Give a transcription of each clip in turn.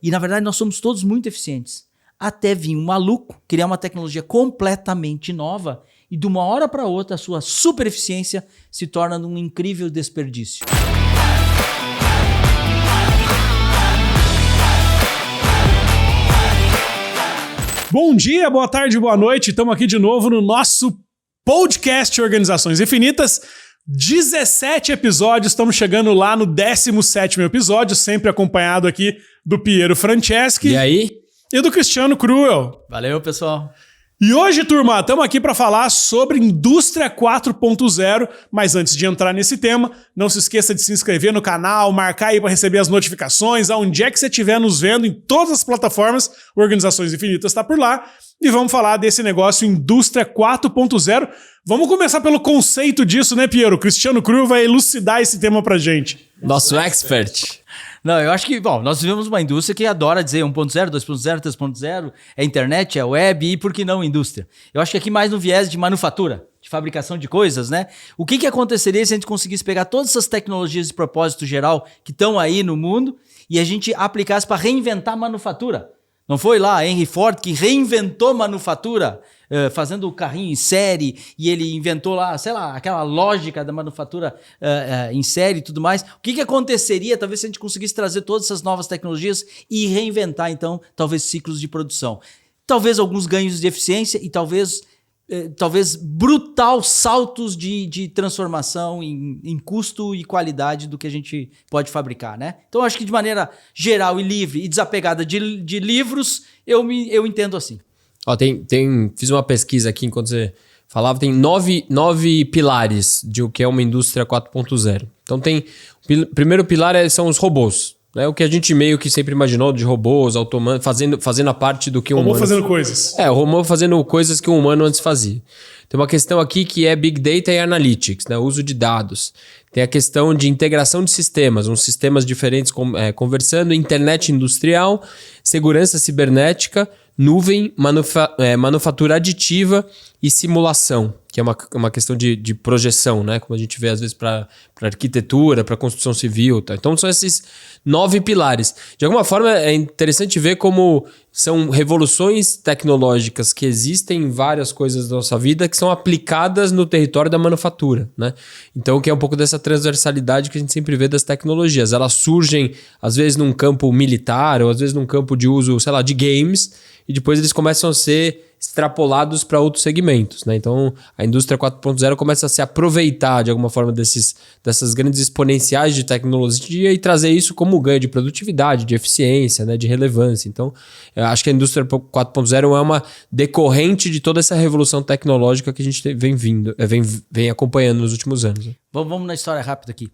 E, na verdade, nós somos todos muito eficientes. Até vir um maluco criar uma tecnologia completamente nova e, de uma hora para outra, a sua super eficiência se torna um incrível desperdício. Bom dia, boa tarde, boa noite. Estamos aqui de novo no nosso podcast Organizações Infinitas. 17 episódios, estamos chegando lá no 17º episódio, sempre acompanhado aqui do Piero Franceschi. E aí? E do Cristiano Cruel. Valeu, pessoal. E hoje, turma, estamos aqui para falar sobre Indústria 4.0, mas antes de entrar nesse tema, não se esqueça de se inscrever no canal, marcar aí para receber as notificações, aonde é que você estiver nos vendo, em todas as plataformas, Organizações Infinitas está por lá, e vamos falar desse negócio Indústria 4.0. Vamos começar pelo conceito disso, né, Piero? O Cristiano Cruel vai elucidar esse tema pra gente. Nosso expert. Não, eu acho que, bom, nós vivemos uma indústria que adora dizer 1.0, 2.0, 3.0, é internet, é web e por que não indústria? Eu acho que aqui mais no viés de manufatura, de fabricação de coisas, né? O que aconteceria se a gente conseguisse pegar todas essas tecnologias de propósito geral que estão aí no mundo e a gente aplicasse para reinventar a manufatura? Não foi lá Henry Ford que reinventou manufatura, fazendo o carrinho em série, e ele inventou lá, sei lá, aquela lógica da manufatura em série e tudo mais. O que aconteceria, talvez, se a gente conseguisse trazer todas essas novas tecnologias e reinventar, então, talvez ciclos de produção? Talvez alguns ganhos de eficiência e talvez brutal saltos de transformação em custo e qualidade do que a gente pode fabricar, né? Então, acho que de maneira geral e livre e desapegada de livros, eu entendo assim. Ó, fiz uma pesquisa aqui enquanto você falava, tem nove pilares de o que é uma indústria 4.0. Então, o primeiro pilar são os robôs. É o que a gente meio que sempre imaginou de robôs fazendo a parte do que um humano... Robô fazendo coisas. O robô fazendo coisas que um humano antes fazia. Tem uma questão aqui que é Big Data e Analytics, né? O uso de dados. Tem a questão de integração de sistemas, uns sistemas diferentes conversando, internet industrial, segurança cibernética, nuvem, manufatura aditiva e simulação, que é uma questão de projeção, né? Como a gente vê às vezes para arquitetura, para construção civil. Tá? Então são esses 9 pilares. De alguma forma é interessante ver como são revoluções tecnológicas que existem em várias coisas da nossa vida que são aplicadas no território da manufatura, né? Então que é um pouco dessa transversalidade que a gente sempre vê das tecnologias. Elas surgem às vezes num campo militar ou às vezes num campo de uso, sei lá, de games, e depois eles começam a ser extrapolados para outros segmentos, né? Então, a indústria 4.0 começa a se aproveitar de alguma forma dessas grandes exponenciais de tecnologia e trazer isso como ganho de produtividade, de eficiência, né? De relevância. Então, eu acho que a indústria 4.0 é uma decorrente de toda essa revolução tecnológica que a gente vem acompanhando nos últimos anos. Né? Vamos na história rápida aqui.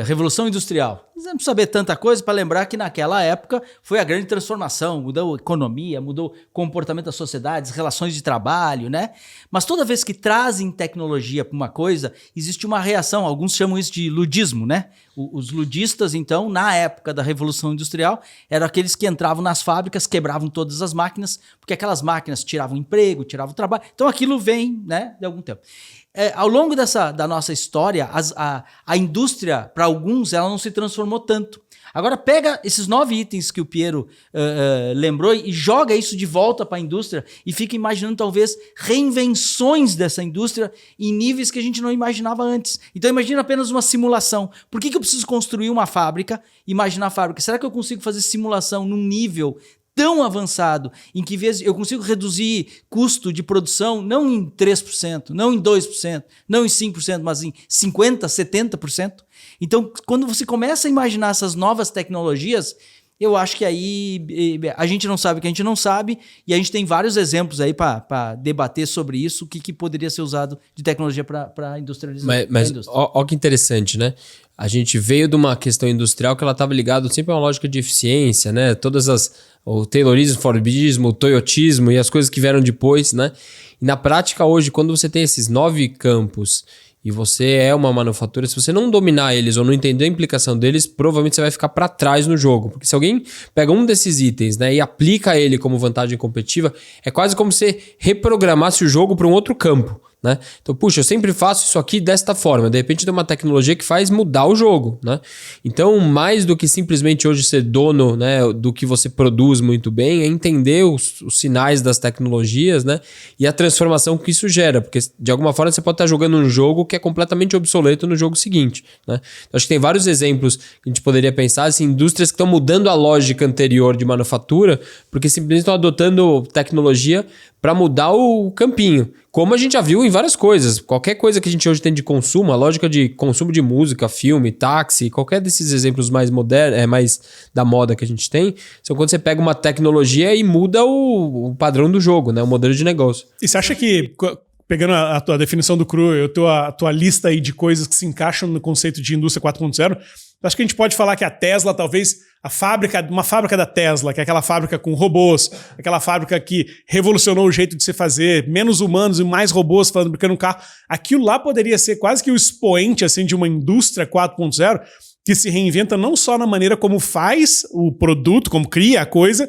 Revolução Industrial. Não precisamos saber tanta coisa para lembrar que naquela época foi a grande transformação, mudou a economia, mudou o comportamento das sociedades, relações de trabalho, né? Mas toda vez que trazem tecnologia para uma coisa, existe uma reação. Alguns chamam isso de ludismo, né? Os ludistas, então, na época da Revolução Industrial, eram aqueles que entravam nas fábricas, quebravam todas as máquinas, porque aquelas máquinas tiravam emprego, tiravam trabalho. Então aquilo vem, né, de algum tempo. Ao longo da nossa história, a indústria, para alguns, ela não se transformou tanto. Agora pega esses 9 itens que o Piero lembrou e joga isso de volta para a indústria e fica imaginando talvez reinvenções dessa indústria em níveis que a gente não imaginava antes. Então imagina apenas uma simulação. Por que eu preciso construir uma fábrica? Imaginar a fábrica. Será que eu consigo fazer simulação num nível tão avançado, em que eu consigo reduzir custo de produção não em 3%, não em 2%, não em 5%, mas em 50%, 70%? Então, quando você começa a imaginar essas novas tecnologias, eu acho que aí a gente não sabe o que a gente não sabe, e a gente tem vários exemplos aí para debater sobre isso, o que poderia ser usado de tecnologia para a industrialização. Mas ó que interessante, né? A gente veio de uma questão industrial que ela estava ligada sempre a uma lógica de eficiência, né? O Taylorismo, o Fordismo, o Toyotismo e as coisas que vieram depois, né? E na prática hoje, quando você tem esses 9 campos e você é uma manufatura, se você não dominar eles ou não entender a implicação deles, provavelmente você vai ficar para trás no jogo. Porque se alguém pega um desses itens, né, e aplica ele como vantagem competitiva, é quase como se reprogramasse o jogo para um outro campo. né? Então, puxa, eu sempre faço isso aqui desta forma. De repente tem uma tecnologia que faz mudar o jogo, né? Então, mais do que simplesmente hoje ser dono, né, do que você produz muito bem, é entender os sinais das tecnologias, né? E a transformação que isso gera. Porque, de alguma forma, você pode estar jogando um jogo que é completamente obsoleto no jogo seguinte, né? Então, acho que tem vários exemplos que a gente poderia pensar, assim, indústrias que estão mudando a lógica anterior de manufatura, porque simplesmente estão adotando tecnologia para mudar o campinho. Como a gente já viu em várias coisas. Qualquer coisa que a gente hoje tem de consumo, a lógica de consumo de música, filme, táxi, qualquer desses exemplos mais modernos, mais da moda que a gente tem, são quando você pega uma tecnologia e muda o padrão do jogo, né? O modelo de negócio. E você acha que, pegando a tua definição do Cru, a tua lista aí de coisas que se encaixam no conceito de indústria 4.0, acho que a gente pode falar que a Tesla, talvez uma fábrica da Tesla, que é aquela fábrica com robôs, aquela fábrica que revolucionou o jeito de se fazer, menos humanos e mais robôs fabricando um carro, aquilo lá poderia ser quase que o expoente assim, de uma indústria 4.0 que se reinventa não só na maneira como faz o produto, como cria a coisa,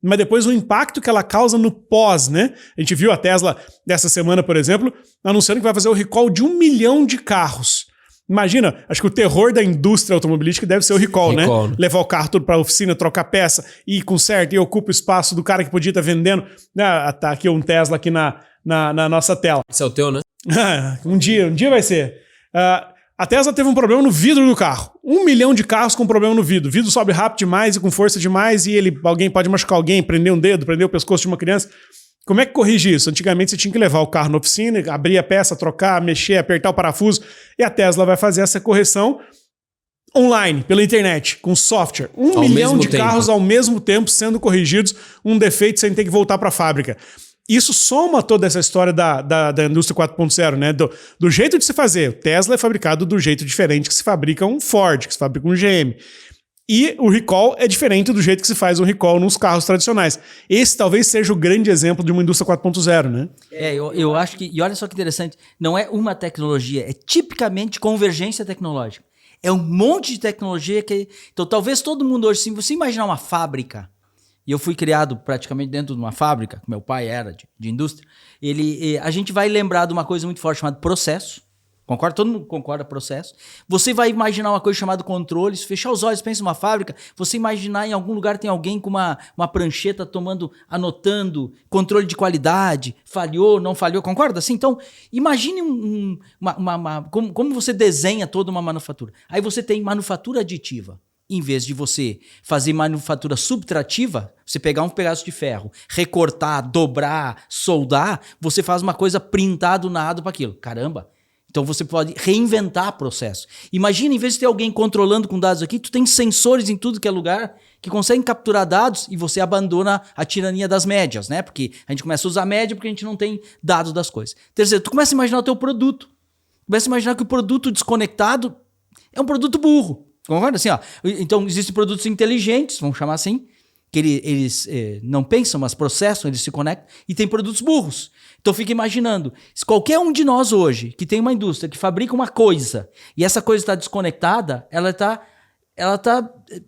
mas depois o impacto que ela causa no pós, né? A gente viu a Tesla dessa semana, por exemplo, anunciando que vai fazer o recall de 1 milhão de carros. Imagina, acho que o terror da indústria automobilística deve ser o recall, né? Levar o carro todo para a oficina, trocar peça, e conserta, e ocupa o espaço do cara que podia estar vendendo. Tá aqui um Tesla aqui na nossa tela. Esse é o teu, né? Um dia vai ser. A Tesla teve um problema no vidro do carro. 1 milhão de carros com problema no vidro. O vidro sobe rápido demais e com força demais, e alguém pode machucar alguém, prender um dedo, prender o pescoço de uma criança. Como é que corrige isso? Antigamente você tinha que levar o carro na oficina, abrir a peça, trocar, mexer, apertar o parafuso, e a Tesla vai fazer essa correção online, pela internet, com software. 1 milhão de carros ao mesmo tempo sendo corrigidos, um defeito sem ter que voltar para a fábrica. Isso soma toda essa história da indústria 4.0, né? Do jeito de se fazer. O Tesla é fabricado do jeito diferente que se fabrica um Ford, que se fabrica um GM. E o recall é diferente do jeito que se faz o recall nos carros tradicionais. Esse talvez seja o grande exemplo de uma indústria 4.0, né? Eu acho que... E olha só que interessante. Não é uma tecnologia, é tipicamente convergência tecnológica. É um monte de tecnologia que... Então, talvez todo mundo hoje, se você imaginar uma fábrica, e eu fui criado praticamente dentro de uma fábrica, que meu pai era de indústria, a gente vai lembrar de uma coisa muito forte chamada processo. Concorda? Todo mundo concorda processo. Você vai imaginar uma coisa chamada controle. Se fechar os olhos, pensa numa fábrica, você imaginar em algum lugar tem alguém com uma prancheta anotando, controle de qualidade, falhou, não falhou, concorda? Assim, então, imagine como você desenha toda uma manufatura. Aí você tem manufatura aditiva. Em vez de você fazer manufatura subtrativa, você pegar um pedaço de ferro, recortar, dobrar, soldar, você faz uma coisa printar do nada para aquilo. Caramba! Então você pode reinventar o processo. Imagina, em vez de ter alguém controlando com dados aqui, tu tem sensores em tudo que é lugar que conseguem capturar dados e você abandona a tirania das médias, né? Porque a gente começa a usar média porque a gente não tem dados das coisas. Terceiro, tu começa a imaginar o teu produto. Começa a imaginar que o produto desconectado é um produto burro. Concorda? Assim, ó. Então existem produtos inteligentes, vamos chamar assim, que eles não pensam, mas processam, eles se conectam, e tem produtos burros. Então fica imaginando, se qualquer um de nós hoje, que tem uma indústria que fabrica uma coisa, e essa coisa está desconectada, ela está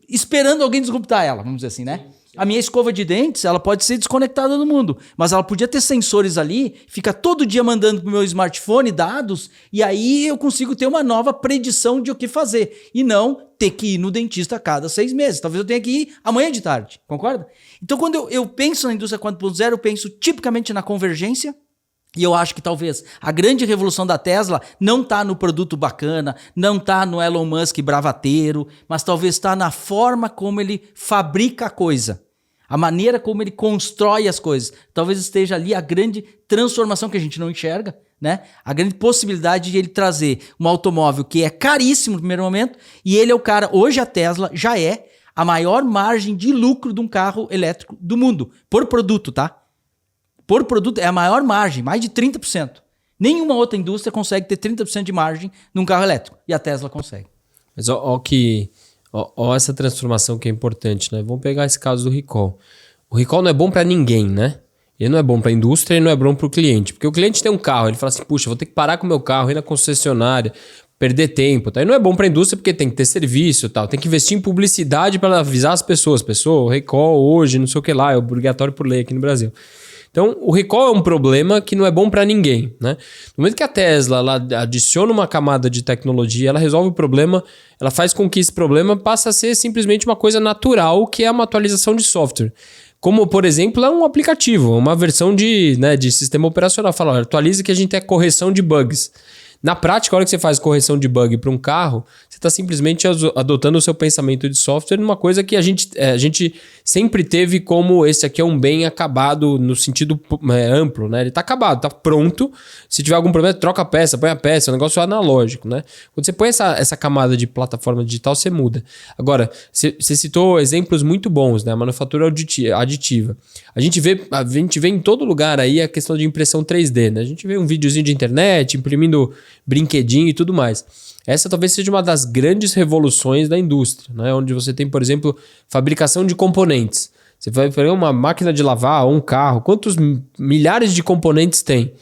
esperando alguém disruptar ela, vamos dizer assim, né? A minha escova de dentes, ela pode ser desconectada do mundo, mas ela podia ter sensores ali, fica todo dia mandando pro meu smartphone dados, e aí eu consigo ter uma nova predição de o que fazer, e não ter que ir no dentista a cada 6 meses. Talvez eu tenha que ir amanhã de tarde, concorda? Então quando eu penso na indústria 4.0, eu penso tipicamente na convergência, e eu acho que talvez a grande revolução da Tesla não está no produto bacana, não está no Elon Musk bravateiro, mas talvez está na forma como ele fabrica a coisa. A maneira como ele constrói as coisas. Talvez esteja ali a grande transformação que a gente não enxerga, né? A grande possibilidade de ele trazer um automóvel que é caríssimo no primeiro momento, e ele é o cara, hoje a Tesla já é a maior margem de lucro de um carro elétrico do mundo, por produto, tá? Por produto é a maior margem, mais de 30%. Nenhuma outra indústria consegue ter 30% de margem num carro elétrico, e a Tesla consegue. Mas ó essa transformação que é importante, né? Vamos pegar esse caso do recall. O recall não é bom para ninguém, né? Ele não é bom para a indústria e não é bom para o cliente. Porque o cliente tem um carro, ele fala assim, puxa, vou ter que parar com o meu carro, ir na concessionária, perder tempo. Tá? E não é bom para a indústria porque tem que ter serviço, tal. Tem que investir em publicidade para avisar as pessoas. Pessoa, recall hoje, não sei o que lá, é obrigatório por lei aqui no Brasil. Então, o recall é um problema que não é bom para ninguém, né? No momento que a Tesla ela adiciona uma camada de tecnologia, ela resolve o problema, ela faz com que esse problema passe a ser simplesmente uma coisa natural, que é uma atualização de software. Como, por exemplo, é um aplicativo, uma versão de sistema operacional. Fala, olha, atualiza que a gente tem correção de bugs. Na prática, a hora que você faz correção de bug para um carro, você está simplesmente adotando o seu pensamento de software numa coisa que a gente sempre teve como esse aqui é um bem acabado no sentido amplo, né? Ele está acabado, está pronto. Se tiver algum problema, troca a peça, põe a peça, é um negócio analógico, né? Quando você põe essa camada de plataforma digital, você muda. Agora, você citou exemplos muito bons, né? A manufatura aditiva. A gente vê em todo lugar aí a questão de impressão 3D, né? A gente vê um videozinho de internet, imprimindo brinquedinho e tudo mais. Essa talvez seja uma das grandes revoluções da indústria, né? Onde você tem, por exemplo, fabricação de componentes. Você vai pegar uma máquina de lavar ou um carro, quantos milhares de componentes tem?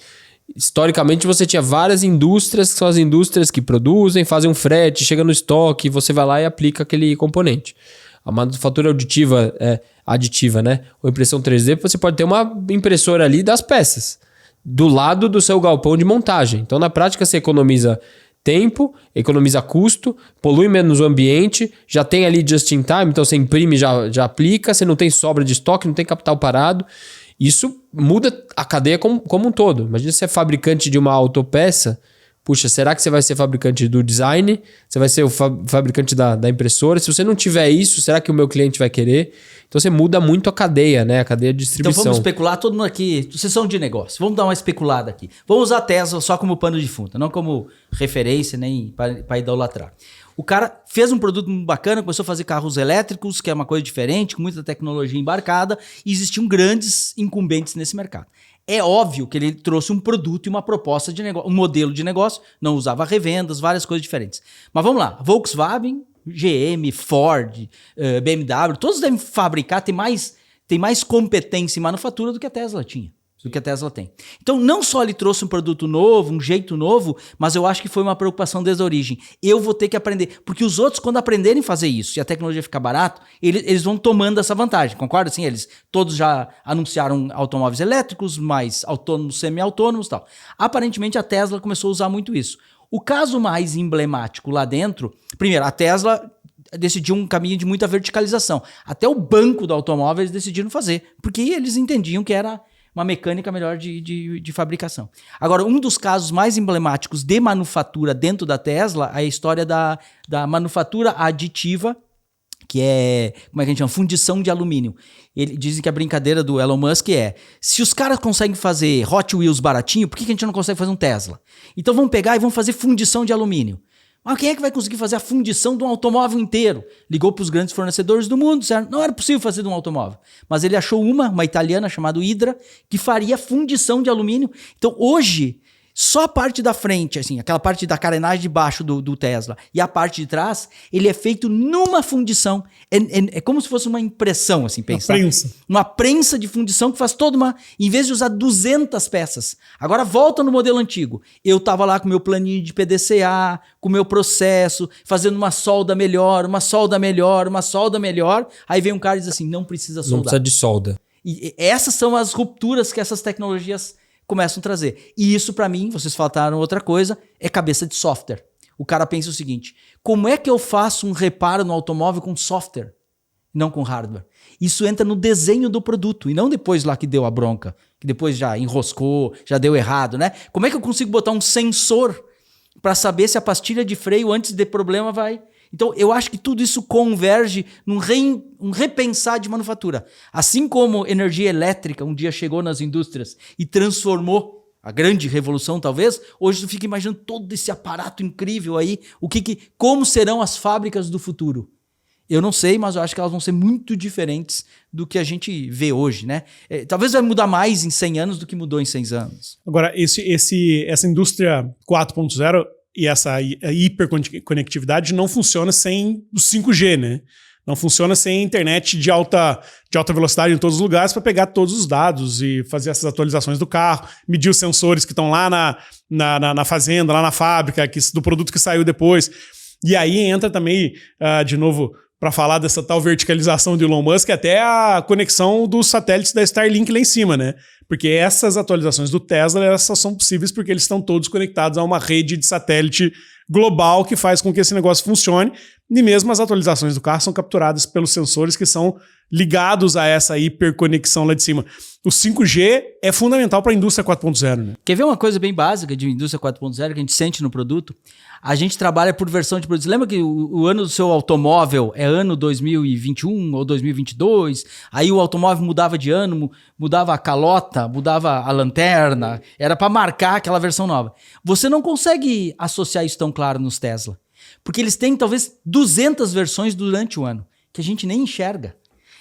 Historicamente, você tinha várias indústrias, que são as indústrias que produzem, fazem um frete, chega no estoque, você vai lá e aplica aquele componente. A manufatura aditiva, né? Ou impressão 3D, você pode ter uma impressora ali das peças do lado do seu galpão de montagem. Então, na prática, você economiza tempo, economiza custo, polui menos o ambiente, já tem ali just in time, então você imprime, já aplica, você não tem sobra de estoque, não tem capital parado. Isso muda a cadeia como um todo. Imagina se é fabricante de uma autopeça, puxa, será que você vai ser fabricante do design? Você vai ser o fabricante da impressora? Se você não tiver isso, será que o meu cliente vai querer? Então você muda muito a cadeia, né? A cadeia de distribuição. Então vamos especular, todo mundo aqui, vocês são de negócio, vamos dar uma especulada aqui. Vamos usar a Tesla só como pano de fundo, não como referência, nem para idolatrar. O cara fez um produto muito bacana, começou a fazer carros elétricos, que é uma coisa diferente, com muita tecnologia embarcada, e existiam grandes incumbentes nesse mercado. É óbvio que ele trouxe um produto e uma proposta de negócio, um modelo de negócio, não usava revendas, várias coisas diferentes. Mas vamos lá, Volkswagen, GM, Ford, BMW, todos devem fabricar, tem mais competência em manufatura do que a Tesla tinha. Do que a Tesla tem. Então, não só ele trouxe um produto novo, um jeito novo, mas eu acho que foi uma preocupação desde a origem. Eu vou ter que aprender. Porque os outros, quando aprenderem a fazer isso e a tecnologia ficar barato, eles vão tomando essa vantagem. Concorda? Assim, eles todos já anunciaram automóveis elétricos, mais autônomos, semi-autônomos e tal. Aparentemente, a Tesla começou a usar muito isso. O caso mais emblemático lá dentro, primeiro, a Tesla decidiu um caminho de muita verticalização. Até o banco do automóvel eles decidiram fazer, porque eles entendiam que era uma mecânica melhor de fabricação. Agora, um dos casos mais emblemáticos de manufatura dentro da Tesla é a história da manufatura aditiva, que é, como é que a gente chama? Fundição de alumínio. Dizem que a brincadeira do Elon Musk é, se os caras conseguem fazer Hot Wheels baratinho, por que a gente não consegue fazer um Tesla? Então vamos pegar e vamos fazer fundição de alumínio. Mas quem é que vai conseguir fazer a fundição de um automóvel inteiro? Ligou para os grandes fornecedores do mundo, certo? Não era possível fazer de um automóvel. Mas ele achou uma italiana chamada Hydra, que faria fundição de alumínio. Então hoje, só a parte da frente, assim, aquela parte da carenagem de baixo do Tesla e a parte de trás, ele é feito numa fundição. É como se fosse uma impressão, assim, pensar. Uma prensa. Uma prensa de fundição que faz toda uma... Em vez de usar 200 peças. Agora volta no modelo antigo. Eu tava lá com meu planinho de PDCA, com o meu processo, fazendo uma solda melhor, uma solda melhor, uma solda melhor. Aí vem um cara e diz assim, não precisa soldar. Não precisa de solda. E essas são as rupturas que essas tecnologias começam a trazer. E isso, para mim, vocês falaram outra coisa, é cabeça de software. O cara pensa o seguinte, como é que eu faço um reparo no automóvel com software, não com hardware? Isso entra no desenho do produto, e não depois lá que deu a bronca, que depois já enroscou, já deu errado, né? Como é que eu consigo botar um sensor para saber se a pastilha de freio antes de problema vai... Então, eu acho que tudo isso converge num repensar de manufatura. Assim como energia elétrica um dia chegou nas indústrias e transformou a grande revolução, talvez, hoje tu fica imaginando todo esse aparato incrível aí, como serão as fábricas do futuro. Eu não sei, mas eu acho que elas vão ser muito diferentes do que a gente vê hoje, né? Talvez vai mudar mais em 100 anos do que mudou em 100 anos. Agora, essa indústria 4.0... e essa hiperconectividade não funciona sem o 5G, né? Não funciona sem a internet de alta velocidade em todos os lugares para pegar todos os dados e fazer essas atualizações do carro, medir os sensores que estão lá na fazenda, lá na fábrica, do produto que saiu depois. E aí entra também, de novo, para falar dessa tal verticalização de Elon Musk, até a conexão dos satélites da Starlink lá em cima, né? Porque essas atualizações do Tesla, elas só são possíveis porque eles estão todos conectados a uma rede de satélite global que faz com que esse negócio funcione. E mesmo as atualizações do carro são capturadas pelos sensores que são ligados a essa hiperconexão lá de cima. O 5G é fundamental para a indústria 4.0, né? Quer ver uma coisa bem básica de indústria 4.0 que a gente sente no produto? A gente trabalha por versão de produto. Lembra que o ano do seu automóvel é ano 2021 ou 2022? Aí o automóvel mudava de ano, mudava a calota, mudava a lanterna. Era para marcar aquela versão nova. Você não consegue associar isso tão claro nos Tesla. Porque eles têm talvez 200 versões durante o ano, que a gente nem enxerga.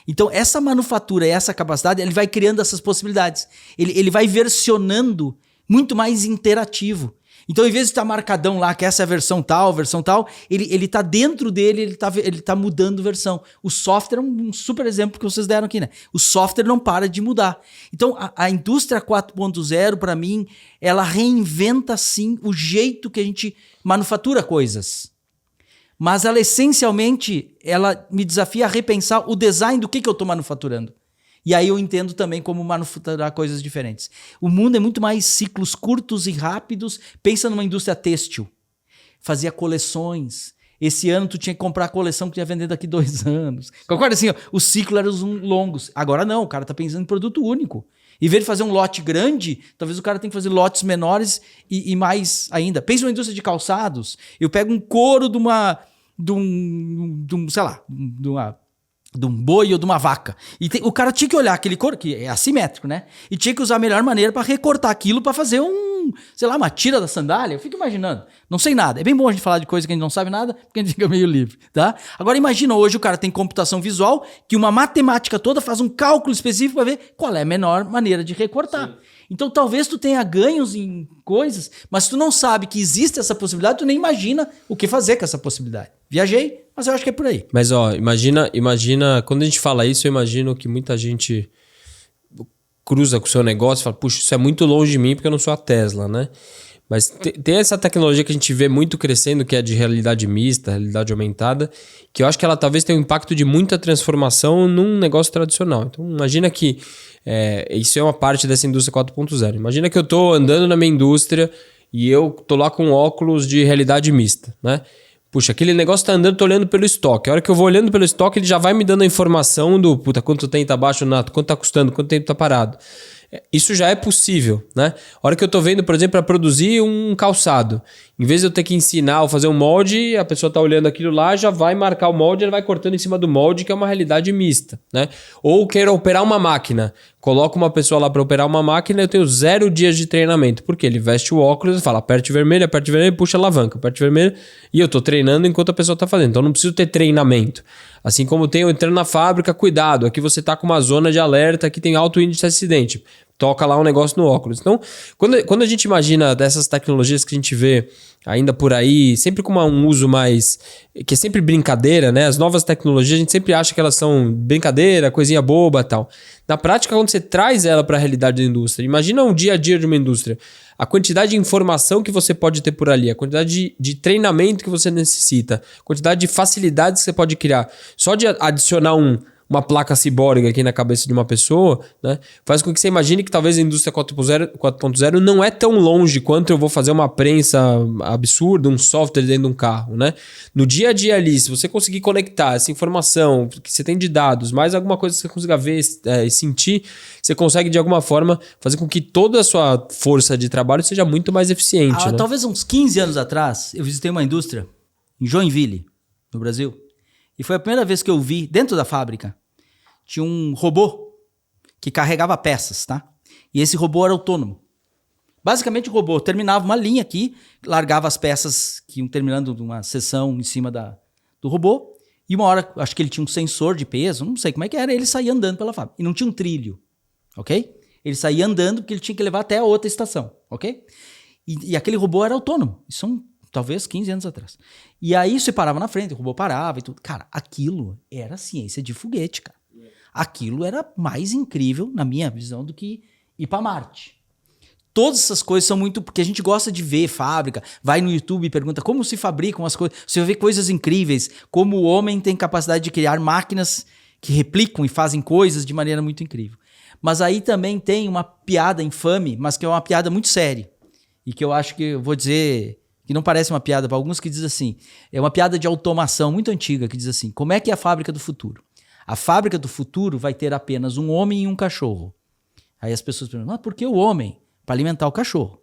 Então, essa manufatura e essa capacidade, ele vai criando essas possibilidades. Ele vai versionando muito mais interativo. Então, em vez de estar marcadão lá, que essa é a versão tal, ele tá dentro dele, ele tá mudando versão. O software é um super exemplo que vocês deram aqui, né? O software não para de mudar. Então, a indústria 4.0, para mim, ela reinventa, sim, o jeito que a gente manufatura coisas. Mas ela, essencialmente, ela me desafia a repensar o design do que eu estou manufaturando. E aí eu entendo também como manufaturar coisas diferentes. O mundo é muito mais ciclos curtos e rápidos. Pensa numa indústria têxtil. Fazia coleções. Esse ano tu tinha que comprar a coleção que ia vender daqui 2 anos. Concorda assim? Ó, os ciclos eram longos. Agora não, o cara tá pensando em produto único. Em vez de fazer um lote grande, talvez o cara tenha que fazer lotes menores e mais ainda. Pensa numa indústria de calçados. Eu pego um couro de um boi ou de uma vaca. E o cara tinha que olhar aquele couro, que é assimétrico, né? E tinha que usar a melhor maneira para recortar aquilo para fazer uma tira da sandália. Eu fico imaginando. Não sei nada. É bem bom a gente falar de coisa que a gente não sabe nada, porque a gente fica meio livre, tá? Agora imagina, hoje o cara tem computação visual, que uma matemática toda faz um cálculo específico para ver qual é a menor maneira de recortar. Sim. Então talvez tu tenha ganhos em coisas, mas tu não sabe que existe essa possibilidade, tu nem imagina o que fazer com essa possibilidade. Viajei, mas eu acho que é por aí. Mas ó, imagina, quando a gente fala isso, eu imagino que muita gente cruza com o seu negócio e fala, puxa, isso é muito longe de mim porque eu não sou a Tesla, né? Mas tem essa tecnologia que a gente vê muito crescendo, que é de realidade mista, realidade aumentada, que eu acho que ela talvez tenha um impacto de muita transformação num negócio tradicional. Então imagina que isso é uma parte dessa indústria 4.0. Imagina que eu estou andando na minha indústria e eu estou lá com óculos de realidade mista, né? Puxa, aquele negócio tá andando, tô olhando pelo estoque. A hora que eu vou olhando pelo estoque, ele já vai me dando a informação do quanto tem tá baixo, quanto tá custando, quanto tempo tá parado. Isso já é possível, né? A hora que eu tô vendo, por exemplo, para produzir um calçado, em vez de eu ter que ensinar ou fazer um molde, a pessoa tá olhando aquilo lá, já vai marcar o molde, ela vai cortando em cima do molde, que é uma realidade mista, né? Ou quero operar uma máquina, coloco uma pessoa lá para operar uma máquina, eu tenho 0 dias de treinamento, porque ele veste o óculos e fala, aperte vermelho, puxa a alavanca, aperte vermelho, e eu tô treinando enquanto a pessoa tá fazendo, então não preciso ter treinamento. Assim como tem eu entrando na fábrica, cuidado, aqui você tá com uma zona de alerta, aqui tem alto índice de acidente. Toca lá um negócio no óculos. Então, quando a gente imagina dessas tecnologias que a gente vê ainda por aí, sempre com um uso mais... que é sempre brincadeira, né? As novas tecnologias, a gente sempre acha que elas são brincadeira, coisinha boba e tal. Na prática, quando você traz ela para a realidade da indústria, imagina um dia a dia de uma indústria. A quantidade de informação que você pode ter por ali, a quantidade de treinamento que você necessita, a quantidade de facilidades que você pode criar. Só de adicionar uma placa ciborgue aqui na cabeça de uma pessoa, né, faz com que você imagine que talvez a indústria 4.0 não é tão longe quanto eu vou fazer uma prensa absurda, um software dentro de um carro, né? No dia a dia ali, se você conseguir conectar essa informação que você tem de dados, mais alguma coisa que você consiga ver e sentir, você consegue de alguma forma fazer com que toda a sua força de trabalho seja muito mais eficiente. Né? Talvez uns 15 anos atrás, eu visitei uma indústria em Joinville, no Brasil, e foi a primeira vez que eu vi, dentro da fábrica, tinha um robô que carregava peças, tá? E esse robô era autônomo. Basicamente o robô terminava uma linha aqui, largava as peças que iam terminando uma seção em cima do robô, e uma hora, acho que ele tinha um sensor de peso, não sei como é que era, ele saía andando pela fábrica. E não tinha um trilho, ok? Ele saía andando porque ele tinha que levar até a outra estação, ok? E aquele robô era autônomo. Isso são talvez 15 anos atrás. E aí você parava na frente, o robô parava e tudo. Cara, aquilo era ciência de foguete, cara. Aquilo era mais incrível, na minha visão, do que ir para Marte. Todas essas coisas são muito... Porque a gente gosta de ver fábrica, vai no YouTube e pergunta como se fabricam as coisas. Você vê coisas incríveis, como o homem tem capacidade de criar máquinas que replicam e fazem coisas de maneira muito incrível. Mas aí também tem uma piada infame, mas que é uma piada muito séria. E que eu acho que, eu vou dizer, que não parece uma piada para alguns, que diz assim, é uma piada de automação muito antiga, que diz assim, como é que é a fábrica do futuro? A fábrica do futuro vai ter apenas um homem e um cachorro. Aí as pessoas perguntam, por que o homem? Para alimentar o cachorro.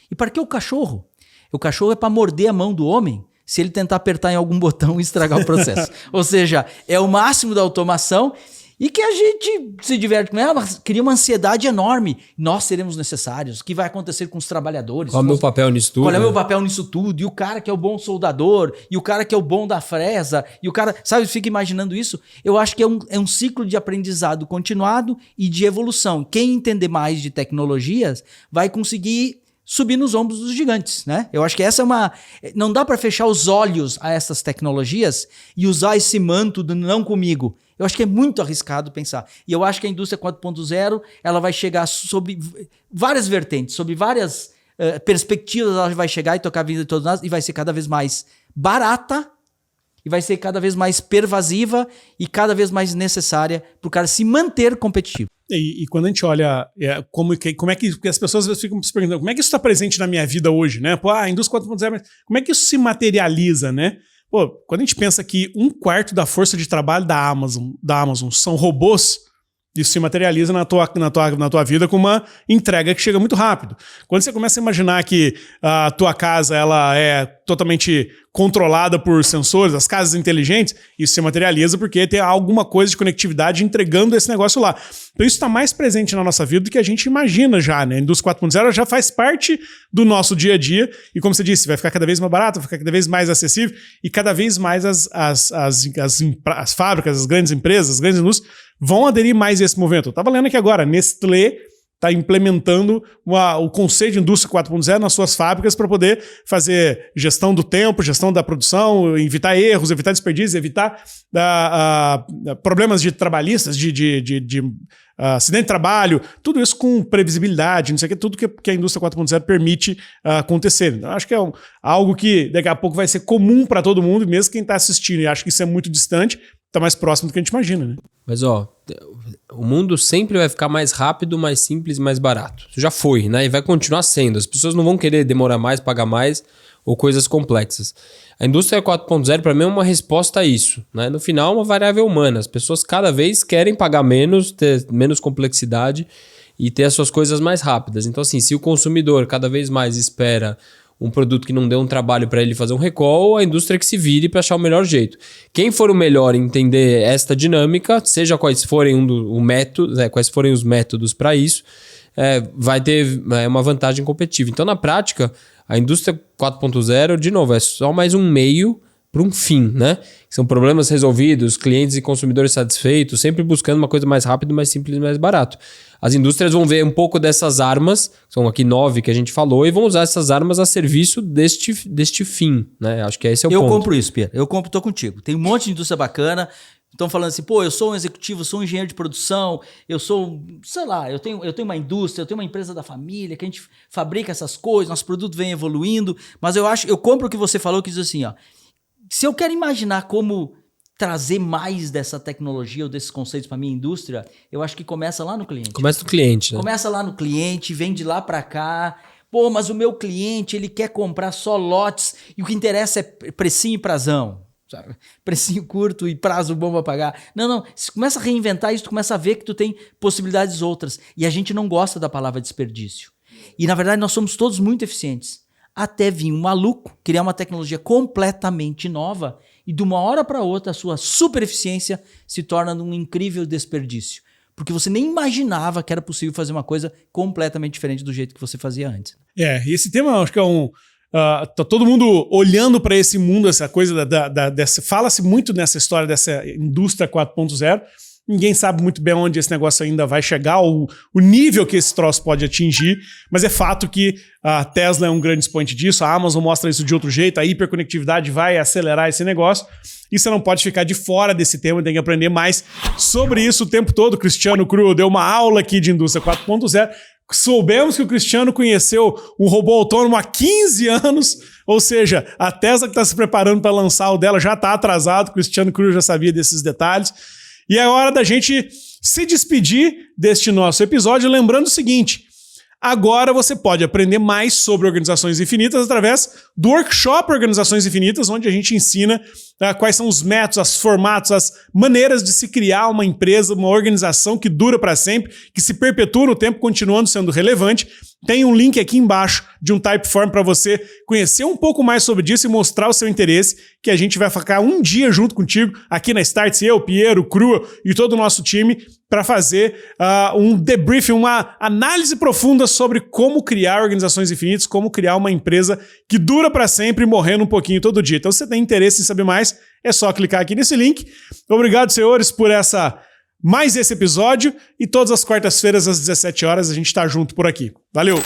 E para que o cachorro? O cachorro é para morder a mão do homem se ele tentar apertar em algum botão e estragar o processo. Ou seja, é o máximo da automação e que a gente se diverte com ela, mas cria uma ansiedade enorme. Nós seremos necessários. O que vai acontecer com os trabalhadores? Qual é o meu papel nisso tudo? Qual é o meu papel nisso tudo? E o cara que é o bom soldador, e o cara que é o bom da fresa, e o cara... Sabe, fica imaginando isso? Eu acho que é um ciclo de aprendizado continuado e de evolução. Quem entender mais de tecnologias vai conseguir subir nos ombros dos gigantes, né? Eu acho que essa é uma... Não dá para fechar os olhos a essas tecnologias e usar esse manto do não comigo. Eu acho que é muito arriscado pensar. E eu acho que a indústria 4.0 ela vai chegar sobre várias vertentes, sobre várias perspectivas, ela vai chegar e tocar a vida de todos nós e vai ser cada vez mais barata e vai ser cada vez mais pervasiva e cada vez mais necessária para o cara se manter competitivo. E quando a gente olha como é que as pessoas ficam se perguntando, como é que isso está presente na minha vida hoje, né? Pô, a indústria 4.0, como é que isso se materializa, né? Pô, quando a gente pensa que 1/4 da força de trabalho da Amazon são robôs, isso se materializa na tua vida com uma entrega que chega muito rápido. Quando você começa a imaginar que a tua casa ela é totalmente controlada por sensores, as casas inteligentes, isso se materializa porque tem alguma coisa de conectividade entregando esse negócio lá. Então isso está mais presente na nossa vida do que a gente imagina já, né? A indústria 4.0 já faz parte do nosso dia a dia e, como você disse, vai ficar cada vez mais barato, vai ficar cada vez mais acessível e cada vez mais as fábricas, as grandes empresas, as grandes indústrias vão aderir mais a esse movimento. Eu estava lendo aqui agora, Nestlé está implementando o conceito de indústria 4.0 nas suas fábricas para poder fazer gestão do tempo, gestão da produção, evitar erros, evitar desperdícios, evitar problemas de trabalhistas, de acidente de trabalho, tudo isso com previsibilidade, não sei o que, tudo que a indústria 4.0 permite acontecer. Então, acho que é algo que daqui a pouco vai ser comum para todo mundo, mesmo quem está assistindo e acha que isso é muito distante, está mais próximo do que a gente imagina, né? Mas, ó, o mundo sempre vai ficar mais rápido, mais simples e mais barato. Isso já foi, né? E vai continuar sendo. As pessoas não vão querer demorar mais, pagar mais ou coisas complexas. A indústria 4.0, para mim, é uma resposta a isso, né? No final, é uma variável humana. As pessoas cada vez querem pagar menos, ter menos complexidade e ter as suas coisas mais rápidas. Então, assim, se o consumidor cada vez mais espera um produto que não deu um trabalho para ele fazer um recall, a indústria que se vire para achar o melhor jeito. Quem for o melhor em entender esta dinâmica, seja quais forem quais forem os métodos para isso, vai ter uma vantagem competitiva. Então, na prática, a indústria 4.0, de novo, é só mais um meio para um fim, né? São problemas resolvidos, clientes e consumidores satisfeitos, sempre buscando uma coisa mais rápida, mais simples e mais barato. As indústrias vão ver um pouco dessas armas, são aqui 9 que a gente falou, e vão usar essas armas a serviço deste fim, né? Acho que esse é o ponto. Eu compro isso, Pierre. Tô contigo. Tem um monte de indústria bacana. Estão falando assim, pô, eu sou um executivo, eu sou um engenheiro de produção, eu sou, sei lá, eu tenho uma indústria, eu tenho uma empresa da família, que a gente fabrica essas coisas, nosso produto vem evoluindo, mas eu compro o que você falou, que diz assim, ó, se eu quero imaginar como trazer mais dessa tecnologia ou desses conceitos para minha indústria, eu acho que começa lá no cliente. Começa no cliente, né? Começa lá no cliente, vem de lá para cá. Pô, mas o meu cliente, ele quer comprar só lotes e o que interessa é precinho e prazão. Sabe? Precinho curto e prazo bom para pagar. Não. Você começa a reinventar isso, tu começa a ver que tu tem possibilidades outras. E a gente não gosta da palavra desperdício. E, na verdade, nós somos todos muito eficientes. Até vir um maluco criar uma tecnologia completamente nova e de uma hora para outra a sua super eficiência se torna um incrível desperdício. Porque você nem imaginava que era possível fazer uma coisa completamente diferente do jeito que você fazia antes. E esse tema acho que é tá todo mundo olhando para esse mundo, essa coisa fala-se muito nessa história dessa indústria 4.0. Ninguém sabe muito bem onde esse negócio ainda vai chegar, o nível que esse troço pode atingir, mas é fato que a Tesla é um grande expoente disso, a Amazon mostra isso de outro jeito, a hiperconectividade vai acelerar esse negócio, e você não pode ficar de fora desse tema, tem que aprender mais sobre isso o tempo todo. Cristiano Cru deu uma aula aqui de indústria 4.0, Soubemos que o Cristiano conheceu um robô autônomo há 15 anos, ou seja, a Tesla que está se preparando para lançar o dela já está atrasado, o Cristiano Cruz já sabia desses detalhes. E é hora da gente se despedir deste nosso episódio, lembrando o seguinte: agora você pode aprender mais sobre Organizações Infinitas através do workshop Organizações Infinitas, onde a gente ensina quais são os métodos, os formatos, as maneiras de se criar uma empresa, uma organização que dura para sempre, que se perpetua no tempo, continuando sendo relevante. Tem um link aqui embaixo de um Typeform para você conhecer um pouco mais sobre isso e mostrar o seu interesse, que a gente vai ficar um dia junto contigo aqui na Startse, eu, Piero, Crua e todo o nosso time, para fazer um debriefing, uma análise profunda sobre como criar Organizações Infinitas, como criar uma empresa que dura para sempre, morrendo um pouquinho todo dia. Então, se você tem interesse em saber mais, é só clicar aqui nesse link. Obrigado, senhores, por mais esse episódio, e todas as quartas-feiras às 17 horas a gente está junto por aqui. Valeu!